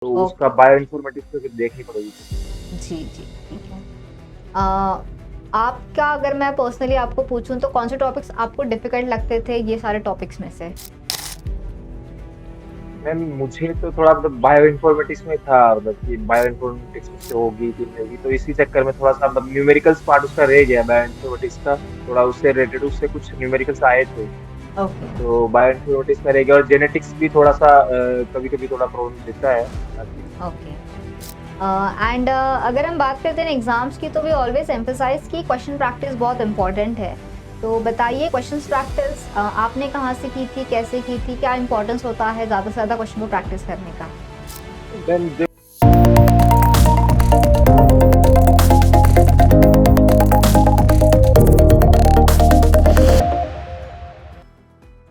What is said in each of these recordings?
तो उसका okay. Bio informatics पे फिर देखनी पड़ेगी। जी, जी, ठीक है। अ, आपका अगर मैं पर्सनली आपको पूछूँ तो कौन से टॉपिक्स आपको डिफ़िकल्ट लगते थे ये सारे टॉपिक्स में से? मैम मुझे तो थोड़ा मतलब बायो इन्फॉर्मेटिक्स में था, मतलब कि बायो इन्फॉर्मेटिक्स मुझसे होगी कि नहीं होगी, तो इसी चक्कर में थोड़ा सा मतलब न्यूमेरिकल्स पार्ट उसका रह गया बायो इन्फॉर्मेटिक्स का, थोड़ा उससे रिलेटेड उससे कुछ न्यूमेरिकल्स आए थे। ओके, तो बायो इन्फॉर्मेटिक्स का रह गया, और जेनेटिक्स भी थोड़ा सा कभी कभी थोड़ा प्रॉब्लम देता है बाकी। ओके। एंड अगर हम बात करते हैं एग्ज़ाम्स की तो वी ऑलवेज एम्फसाइज़ कि क्वेश्चन प्रैक्टिस बहुत इम्पोर्टेंट है। तो बताइए क्वेश्चंस प्रैक्टिस आपने कहाँ से की थी, कैसे की थी, क्या इम्पोर्टेंस होता है ज़्यादा से ज़्यादा क्वेश्चन को प्रैक्टिस करने का? Then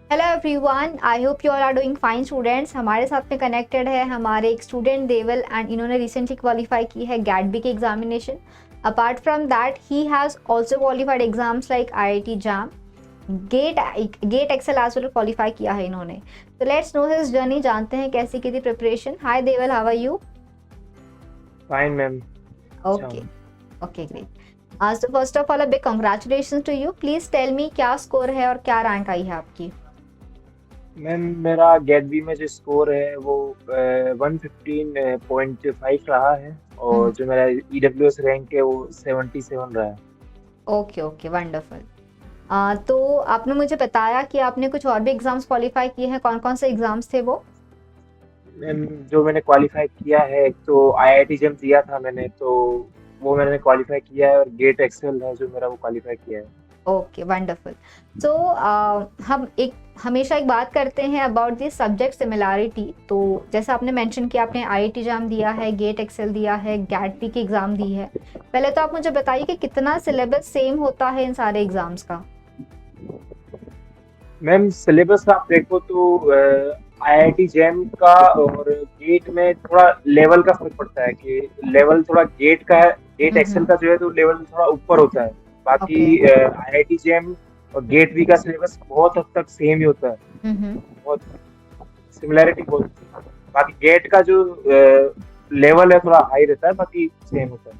hello everyone, I hope you all are doing fine students. हमारे साथ में कनेक्टेड है हमारे एक स्टूडेंट देवल एंड इन्होंने रिसेंटली क्वालिफाई की है गैटबी की examination. Apart from that he has also qualified exams like IIT JAM, GATE excel as well qualify किया है इन्होंने। तो लेट्स नो हिज जर्नी, जानते हैं कैसी की थी preparation. Hi Deval, how are you? Fine ma'am, अच्छा ओके, हूँ। Okay, great. So first of all a big congratulations to you. Please tell me क्या स्कोर है और क्या रैंक आई है आपकी? मैम मेरा गेट बी में जो स्कोर है वो 115.5 रहा है, और जो मेरा ईडब्ल्यू एस रैंक है वो 77 रहा है। Okay, okay, wonderful. तो आपने मुझे बताया कि आपने कुछ और भी एग्ज़ाम्स क्वालिफ़ाई किए हैं, कौन-कौन से एग्ज़ाम्स थे वो? मैम जो मैंने क्वालिफाई किया है, एक तो आईआईटी जेम दिया था मैंने, तो वो मैंने क्वालिफाई किया है, और गेट एक्सेल है जो मेरा वो क्वालिफाई किया है। Okay, wonderful. सो हम एक हमेशा एक बात करते हैं अबाउट द सब्जेक्ट सिमिलैरिटी। तो जैसा आपने मेंशन किया आपने आईआईटी एग्ज़ाम दिया है, गेट एक्सेल दिया है, गैट-पी की एग्ज़ाम दी है। पहले तो आप मुझे बताइए कि कितना सिलेबस सेम होता है इन सारे एग्ज़ाम्स का? मैम सिलेबस आप देखो तो आईआईटी जेम का और गेट में थोड़ा लेवल का फर्क पड़ता है, कि लेवल थोड़ा गेट का है, गेट हुँ, एक्सेल हुँ। का जो है तो लेवल थोड़ा ऊपर होता है। बाकी ओके। आईआईटी जेम और गेट भी का सिलेबस बहुत हद तक सेम ही होता है, हुँ, हुँ। बहुत सिमिलैरिटी बहुत होती है। बाकी गेट का जो लेवल है थोड़ा हाई रहता है, बाकी सेम होता है।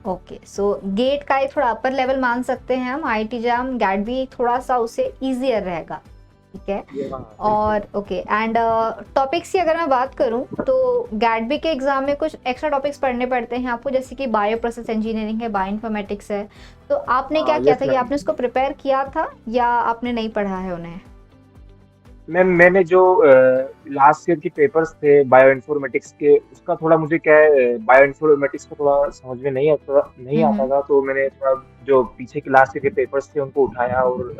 ओके, सो गेट का एक थोड़ा अपर लेवल मान सकते हैं हम, आईआईटी जैम गैट भी थोड़ा सा उससे ईजियर रहेगा, ठीक है। ये हाँ बिल्कुल। और ओके, एंड टॉपिक्स की अगर मैं बात करूं तो गैट बी के एग्जाम में कुछ एक्स्ट्रा टॉपिक्स पढ़ने पड़ते हैं आपको, जैसे कि बायो प्रोसेस इंजीनियरिंग है, बायो इन्फॉर्मेटिक्स है। तो आपने क्या हाँ किया यस था कि मैम। आपने उसको प्रिपेयर किया था या आपने नहीं पढ़ा है उन्हें? मैम मैंने जो लास्ट ईयर के पेपर्स थे बायो इन्फॉर्मेटिक्स के, उसका थोड़ा मुझे क्या है, बायो इन्फॉर्मेटिक्स का थोड़ा समझ में नहीं आता हम्म। था, तो मैंने थोड़ा जो पीछे के लास्ट ईयर के पेपर्स थे उनको उठाया, और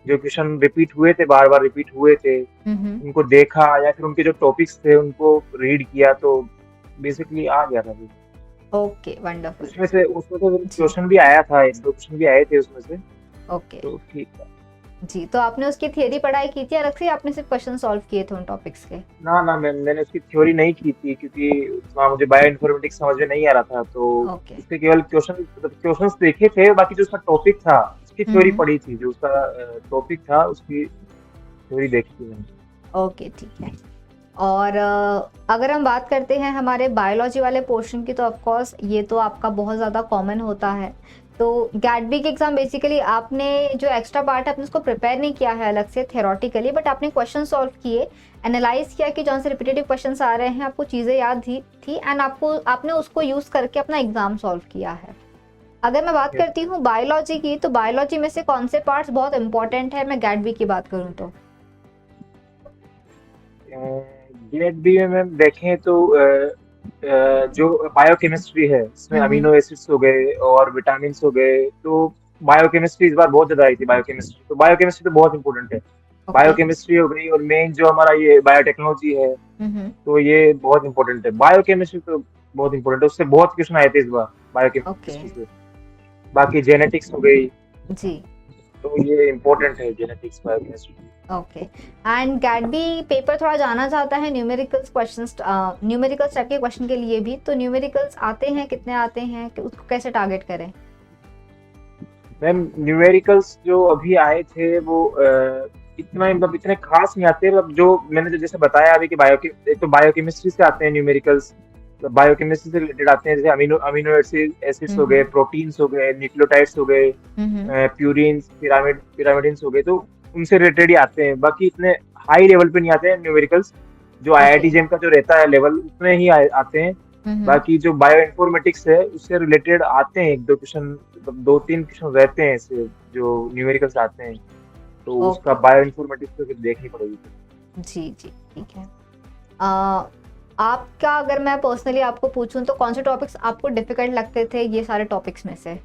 जो क्वेश्चन रिपीट हुए थे, बार बार रिपीट हुए थे, हम्म। उनको देखा, या फिर उनके जो टॉपिक्स थे उनको रीड किया, तो बेसिकली आ गया था फिर। Okay, wonderful. उसमें से जी। क्वेश्चन भी आया था, एक दो क्वेश्चन भी आए थे उसमें से, ओके। तो ठीक था। जी, तो आपने उसकी थियरी पढ़ाई की थी अलग से या आपने सिर्फ क्वेश्चन सॉल्व किए थे उन टॉपिक्स के? ना ना मैम, मैंने उसकी थ्योरी नहीं की थी, क्योंकि उतना मुझे बायो इन्फॉर्मेटिक्स समझ में नहीं आ रहा था, तो ओके। उसके केवल क्वेश्चंस देखे थे, बाकी जो उसका टॉपिक था उसकी थ्योरी हम्म। पढ़ी थी, जो उसका टॉपिक था उसकी थ्योरी देखी थी मैंने। ओके, ठीक है। और अगर हम बात करते हैं हमारे बायोलॉजी वाले पोर्शन की तो ऑफ कोर्स ये तो आपका बहुत ज़्यादा कॉमन होता है। तो गैट-बी के एग्ज़ाम बेसिकली आपने जो एक्स्ट्रा पार्ट है आपने उसको प्रिपेयर नहीं किया है अलग से थियोरेटिकली, बट आपने क्वेश्चन सॉल्व किए, एनालाइज़ किया कि जौन से रिपीटेटिव क्वेश्चंस आ रहे हैं आपको चीज़ें याद थी एंड आपको आपने उसको यूज़ करके अपना एग्ज़ाम सॉल्व किया है। अगर मैं बात Yes. करती हूँ बायोलॉजी की, तो बायोलॉजी में से कौन से पार्ट्स बहुत इंपॉर्टेंट है मैं गैट-बी की बात करूँ तो? ग्रेड बी में मैम देखें तो जो बायोकेमिस्ट्री है, इसमें हुँ, हुँ। अमीनो एसिड्स हो गए और विटामिन हो गए, तो बायोकेमिस्ट्री इस बार बहुत ज्यादा आई थी, बायोकेमिस्ट्री तो बहुत इंपॉर्टेंट है। ओके। बायोकेमिस्ट्री हो गई, और मेन जो हमारा ये बायोटेक्नोलॉजी है, हुँ, हुँ। तो ये बहुत इंपॉर्टेंट है। बायोकेमिस्ट्री तो बहुत इंपॉर्टेंट है, उससे बहुत क्वेश्चन आए थे इस बार ओके। बायोकेमिस्ट्री से। बाकी जेनेटिक्स हो गई, जी। तो ये इंपॉर्टेंट है genetics biochemistry. Okay. And gate-B paper थोड़ा जाना चाहता है न्यूमेरिकल्स क्वेश्चंस, न्यूमेरिकल्स टाइप के क्वेश्चन के लिए भी। तो न्यूमेरिकल्स आते हैं, कितने आते हैं? कि उसको कैसे टारगेट करें? मैम न्यूमेरिकल्स जो अभी आए थे वो इतना मतलब इतने खास नहीं आते, मतलब जो मैंने जो जैसे बताया अभी कि एक तो बायोकेमिस्ट्री से आते हैं न्यूमेरिकल्स, बायोकेमिस्ट्री से रिलेटेड आते हैं, जैसे अमीनो अमीनो एसिड्स हो गए, हम्म प्रोटीन्स हो गए, न्यूक्लियोटाइड्स हो गए, हम्म प्यूरिन्स, पिरामिडिन्स हो गए, तो उनसे रिलेटेड ही आते हैं। बाकी इतने हाई लेवल पे नहीं आते हैं न्यूमेरिकल्स। जो ओके आईआईटी जेम का जो रहता है लेवल, उसमें ही आते हैं। हम्म बाकी जो बायो इन्फॉर्मेटिक्स है उससे रिलेटेड आते हैं एक दो क्वेश्चन, मतलब दो तीन क्वेश्चन रहते हैं ऐसे जो न्यूमेरिकल्स आते हैं, तो उसका ओके बायो इन्फॉर्मेटिक्स तो फिर देखनी पड़ेगी। जी जी ठीक है। अ, आपका अगर मैं पर्सनली आपको पूछूं तो कौन से टॉपिक्स आपको डिफिकल्ट लगते थे ये सारे टॉपिक्स में से?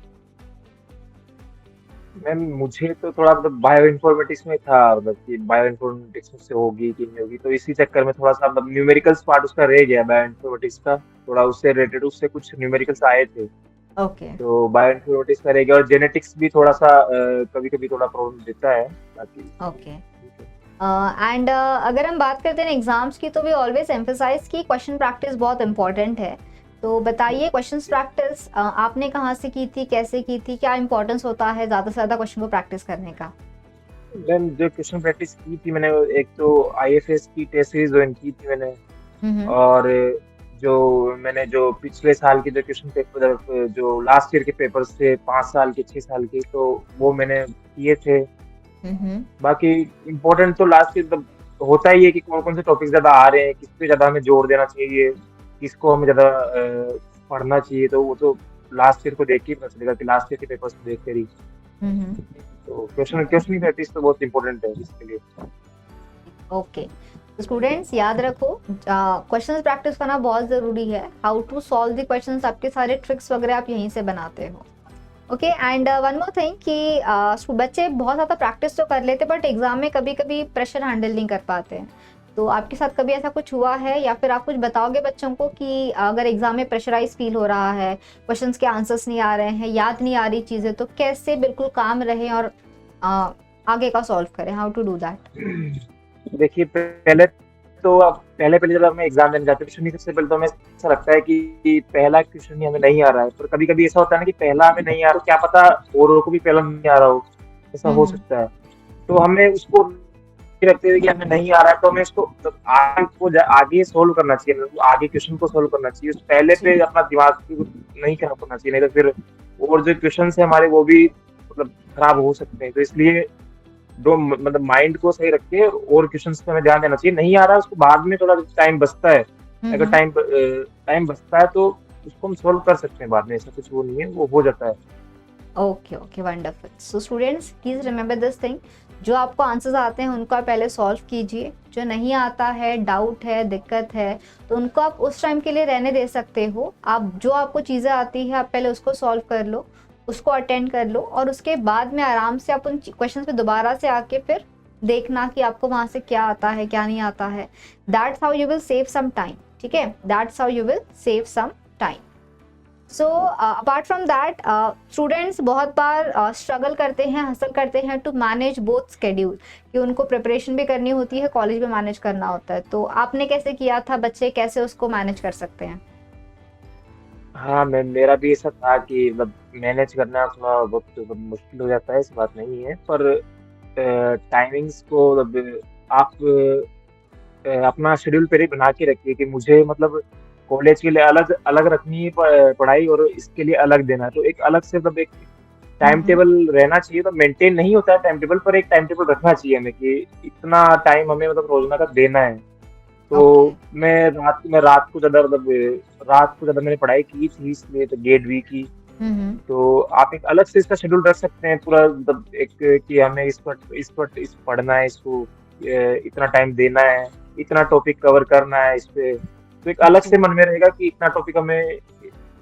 मैम मुझे तो थोड़ा मतलब बायो इन्फॉर्मेटिक्स में था, मतलब कि बायो इन्फॉर्मेटिक्स मुझसे होगी कि नहीं होगी, तो इसी चक्कर में थोड़ा सा मतलब न्यूमेरिकल्स पार्ट उसका रह गया बायो इन्फॉर्मेटिक्स का, थोड़ा उससे रिलेटेड उससे कुछ न्यूमेरिकल्स आए थे, ओके तो बायो इन्फॉर्मेटिक्स का रह गया। और जेनेटिक्स भी थोड़ा सा कभी कभी थोड़ा प्रॉब्लम देता है, बाकी ओके ठीक है। एंड अगर हम बात करते हैं एग्जाम्स की तो वी ऑलवेज एम्फेसाइज कि क्वेश्चन प्रैक्टिस बहुत इंपॉर्टेंट है। तो बताइए क्वेश्चंस प्रैक्टिस आपने कहाँ से की थी, कैसे की थी, क्या इंपॉर्टेंस होता है ज़्यादा से ज़्यादा क्वेश्चन को प्रैक्टिस करने का? मैम जो क्वेश्चन प्रैक्टिस की थी मैंने, एक तो आईएफएस की टेस्ट सीरीज ज्वाइन की थी मैंने, हम्म और जो मैंने जो पिछले साल के जो क्वेश्चन पेपर जो लास्ट ईयर के पेपर्स थे 5 साल के 6 साल के, तो वो मैंने किए थे। हम्म बाकी इम्पोर्टेंट तो लास्ट ईयर होता ही है कि कौन कौन से टॉपिक ज्यादा आ रहे हैं, किस पे ज्यादा हमें जोर देना चाहिए, किसको हमें ज्यादा पढ़ना चाहिए, तो वो तो लास्ट ईयर को देख के ही पता चलेगा कि लास्ट ईयर के पेपर्स को देख कर ही। हम्म तो क्वेश्चन क्वेश्चन की प्रैक्टिस तो बहुत इंपॉर्टेंट है इसके लिए। ओके तो स्टूडेंट्स याद रखो क्वेश्चंस प्रैक्टिस करना बहुत ज़रूरी है। How to solve the questions, आपके सारे ट्रिक्स वगैरह आप यहीं से बनाते हो। Okay and one more thing कि बच्चे बहुत ज़्यादा प्रैक्टिस तो कर लेते बट एग्जाम में कभी कभी प्रेशर हैंडल नहीं कर पाते हैं। तो आपके साथ कभी ऐसा कुछ हुआ है या फिर आप कुछ बताओगे बच्चों को कि अगर एग्जाम में प्रेशराइज फील हो रहा है, क्वेश्चंस के आंसर्स नहीं आ रहे हैं, याद नहीं आ रही चीज़ें, तो कैसे बिल्कुल काम रहें और uh, आगे का सॉल्व करें? How to do that? देखिए पहले तो अब पहले पहले जब हमें एग्जाम देने जाते हैं तो सबसे पहले तो हमें ऐसा लगता है कि पहला क्वेश्चन ही हमें नहीं आ रहा है, पर कभी कभी ऐसा होता है ना कि पहला हमें नहीं आ रहा, तो क्या पता औरों को भी पहला नहीं आ रहा हो, ऐसा हो हम्म सकता है। तो हमें उसको रखते हुए कि हमें नहीं आ रहा है, तो हमें इसको तो आगे को आगे सोल्व करना चाहिए, आगे क्वेश्चन को सोल्व करना चाहिए, उस पहले जी पे अपना दिमाग नहीं खराब करना चाहिए, नहीं तो फिर और जो क्वेश्चन है हमारे वो भी मतलब खराब हो सकते हैं। तो इसलिए दो मतलब माइंड को सही रख के और क्वेश्चंस पे हमें ध्यान देना चाहिए। नहीं आ रहा है उसको बाद में थोड़ा टाइम बचता है, अगर हम्म टाइम बचता है तो उसको हम सोल्व कर सकते हैं बाद में, ऐसा कुछ वो नहीं है, वो हो जाता है। Okay okay wonderful. So students please remember this thing, जो आपको आंसर्स आते हैं उनको आप पहले सॉल्व कीजिए, जो नहीं आता है, डाउट है, दिक्कत है, तो उनको आप उस टाइम के लिए रहने दे सकते हो। आप जो आपको चीज़ें आती है आप पहले उसको सॉल्व कर लो, उसको अटेंड कर लो, और उसके बाद में आराम से आप उन क्वेश्चंस पे दोबारा से आके फिर देखना कि आपको वहाँ से क्या आता है क्या नहीं आता है। That's how you will save some time. ठीक है, that's how you will save some time. So apart from that students बहुत बार स्ट्रगल करते हैं, हसल करते हैं टू मैनेज बोथ स्केड्यूल, कि उनको प्रिपरेशन भी करनी होती है, कॉलेज भी मैनेज करना होता है। तो आपने कैसे किया था, बच्चे कैसे उसको मैनेज कर सकते हैं? हाँ मैं मेरा भी ऐसा था कि मतलब मैनेज करना थोड़ा बहुत मतलब मुश्किल हो जाता है, ऐसी बात नहीं है, पर टाइमिंग्स को मतलब आप अपना शेड्यूल पहले ही बना के रखिए कि मुझे मतलब कॉलेज के लिए अलग अलग रखनी है पढ़ाई, और इसके लिए अलग देना है, तो एक अलग से मतलब एक टाइम हम्म टेबल रहना चाहिए। तो मेंटेन नहीं होता है टाइम टेबल, पर एक टाइम टेबल रखना चाहिए हमें कि इतना टाइम हमें मतलब रोजाना का देना है। तो ओके रात को ज्यादा मैंने पढ़ाई की थी, इसलिए तो गेट भी की। हम्म तो आप एक अलग से इसका शेड्यूल रख सकते हैं पूरा, मतलब एक कि हमें इस पढ़ना है, इसको इतना टाइम देना है, इतना टॉपिक कवर करना है इस पे, तो एक अलग जी से मन में रहेगा कि इतना टॉपिक हमें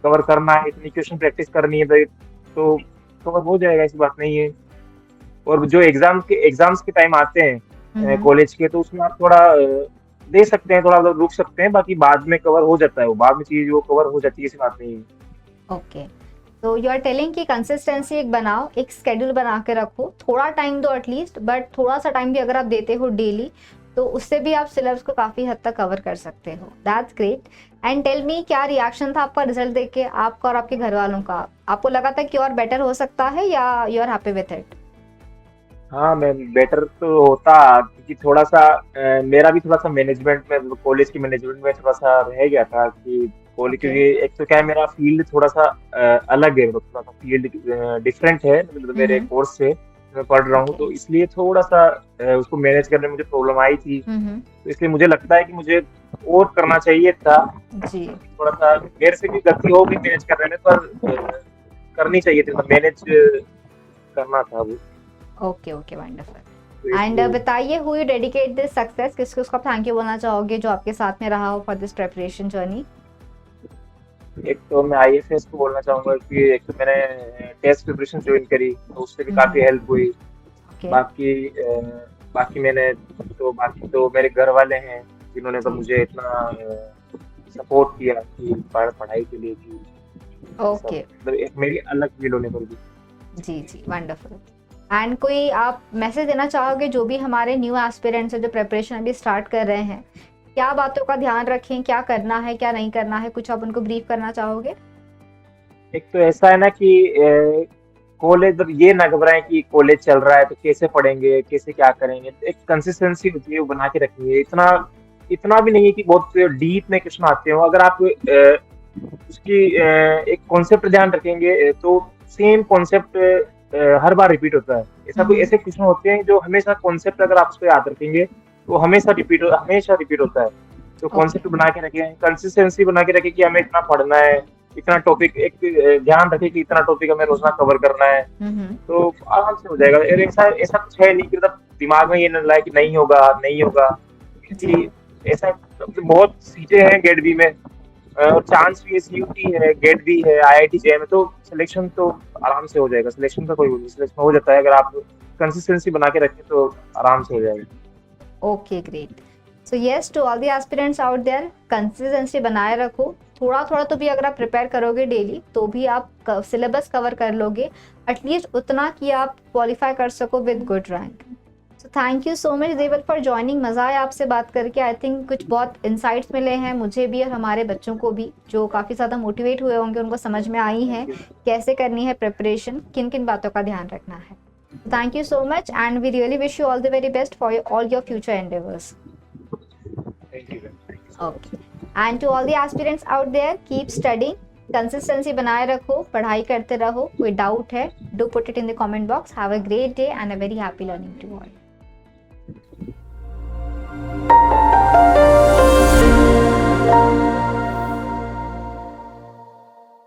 कवर करना है, इतनी क्वेश्चन प्रैक्टिस करनी है, तो कवर हो जाएगा, ऐसी बात नहीं है। और जो एग्जाम्स के टाइम आते हैं हम्म कॉलेज के, तो उसमें आप थोड़ा दे सकते हैं, थोड़ा मतलब रुक सकते हैं, बाकी बाद में कवर हो जाता है, वो बाद में चीज वो कवर हो जाती है, ऐसी बात नहीं है। ओके। तो यू आर टेलिंग कि कंसिस्टेंसी एक बनाओ, एक स्केड्यूल बना के रखो, थोड़ा टाइम दो एटलीस्ट, बट थोड़ा सा टाइम भी अगर आप देते हो डेली तो उससे भी आप सिलेबस को काफ़ी हद तक कवर कर सकते हो। That's great. And tell me, क्या रिएक्शन था आपका रिजल्ट देख के, आपका और आपके घर वालों का? आपको लगा था कि और बेटर हो सकता है या you are happy with it? हाँ मैं बेटर तो होता, क्योंकि थोड़ा सा मेरा भी थोड़ा सा मैनेजमेंट में, कॉलेज की मैनेजमेंट में थोड़ा सा रह गया था कि कॉलेज, ओके। क्योंकि एक तो क्या है, मेरा फील्ड थोड़ा सा अलग है, मतलब थोड़ा सा फील्ड डिफरेंट है, मतलब मेरे हम्म। कोर्स से मैं पढ़ रहा हूँ, ओके। तो इसलिए थोड़ा सा उसको मैनेज करने में मुझे प्रॉब्लम आई थी। हम्म। तो इसलिए मुझे लगता है कि मुझे और करना चाहिए था, जी। थोड़ा सा मेरे से भी गलती हो गई मैनेज करने में, पर करनी चाहिए थी, मतलब मैनेज करना था वो, ओके ओके, तो वंडरफुल। एंड इसलिए। बताइए, who you dedicate this success, किसको उसका थैंक यू बोलना चाहोगे जो आपके साथ में रहा हो फॉर दिस प्रेपरेशन जर्नी? एक तो मैं आईएफएस को बोलना चाहूंगा कि एक तो मैंने टेस्ट प्रिपरेशन ज्वाइन करी, तो उससे भी काफी हम्म। हेल्प हुई। ओके। बाकी बाकी तो मेरे घर वाले हैं जिन्होंने तो जी। मुझे इतना सपोर्ट किया कि पढ़ाई के लिए, कि सब ओके। मतलब एक मेरी अलग फील होने पर भी। जी जी, वंडरफुल। एंड कोई आप मैसेज देना चाहोगे जो भी हमारे न्यू एस्पिरेंट्स हैं जो प्रिपरेशन अभी स्टार्ट कर रहे हैं, क्या बातों का ध्यान रखें, क्या करना है क्या नहीं करना है, कुछ आप उनको ब्रीफ करना चाहोगे? एक तो ऐसा है ना कि कॉलेज, मतलब ये ना घबराएं कि कॉलेज चल रहा है तो कैसे पढ़ेंगे, कैसे क्या करेंगे, तो एक कंसिस्टेंसी होती है वो बना के रखनी है। इतना इतना भी नहीं है कि बहुत डीप में क्वेश्चन आते हो, अगर आप उसकी एक कॉन्सेप्ट ध्यान रखेंगे, तो सेम कॉन्सेप्ट हर बार रिपीट होता है। ऐसा कोई हम्म। ऐसे क्वेश्चन होते हैं जो हमेशा कॉन्सेप्ट अगर आप उसको याद रखेंगे तो हमेशा रिपीट होता है। तो ओके। कॉन्सेप्ट बना के रखें, कंसिस्टेंसी बना के रखें कि हमें इतना पढ़ना है, इतना टॉपिक, एक ध्यान रखें कि इतना टॉपिक हमें रोजाना कवर करना है, हम्म। तो आराम से हो जाएगा। और ऐसा ऐसा कुछ है नहीं कि मतलब दिमाग में ये ना लाए कि नहीं होगा नहीं होगा, जी। क्योंकि ऐसा बहुत सीटें हैं गेट बी में, और चांस भी है, सीयूटी है, गेट भी है, आईआईटी जेईई में, तो सिलेक्शन तो आराम से हो जाएगा। सिलेक्शन का कोई वो नहीं, सिलेक्शन हो जाता है अगर आप कंसिस्टेंसी बना के रखें तो आराम से हो जाएगा। Okay, great. So yes, to all the aspirants out there, consistency बनाए रखो। थोड़ा थोड़ा तो भी अगर आप प्रिपेयर करोगे डेली तो भी आप सिलेबस कवर कर लोगे, एटलीस्ट उतना कि आप क्वालिफाई कर सको with good rank. So thank you so much Deval for joining. मज़ा आया आपसे बात करके। आई थिंक कुछ बहुत इंसाइट्स मिले हैं मुझे भी और हमारे बच्चों को भी, जो काफ़ी ज़्यादा मोटिवेट हुए होंगे, उनको समझ में आई है थैंक यू। कैसे करनी है प्रिपरेशन, किन किन बातों का ध्यान रखना है। Thank you so much and we really wish you all the very best for all your future endeavors. Thank you. Okay. And to all the aspirants out there, keep studying. Consistency बनाए रखो, पढ़ाई करते रहो। कोई doubt है, do put it in the comment box. Have a great day and a very happy learning to all.